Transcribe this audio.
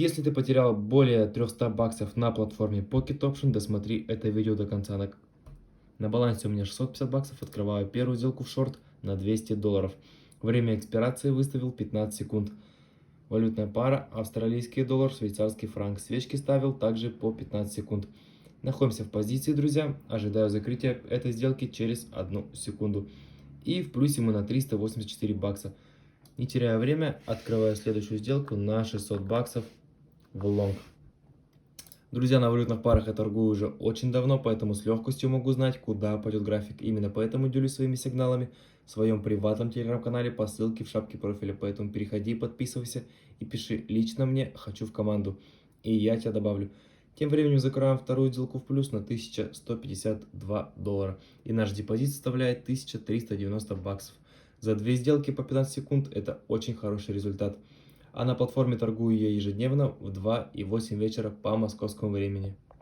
Если ты потерял более 300 баксов на платформе Pocket Option, досмотри это видео до конца. На балансе у меня 650 баксов, открываю первую сделку в шорт на $200. Время экспирации выставил 15 секунд. Валютная пара австралийский доллар, швейцарский франк. Свечки ставил также по 15 секунд. Находимся в позиции, друзья. Ожидаю закрытия этой сделки через 1 секунду. И в плюсе мы на 384 бакса. Не теряя время, открываю следующую сделку на 600 баксов в лонг. Друзья, на валютных парах я торгую уже очень давно, поэтому с легкостью могу знать, куда пойдет график. Именно поэтому делюсь своими сигналами в своем приватном телеграм-канале по ссылке в шапке профиля. Поэтому переходи, подписывайся и пиши лично мне «хочу в команду», и я тебя добавлю. Тем временем закроем вторую сделку в плюс на $1152. И наш депозит составляет 1390 баксов. За две сделки по 15 секунд это очень хороший результат. А на платформе торгую я ежедневно в 2 и 8 вечера по московскому времени.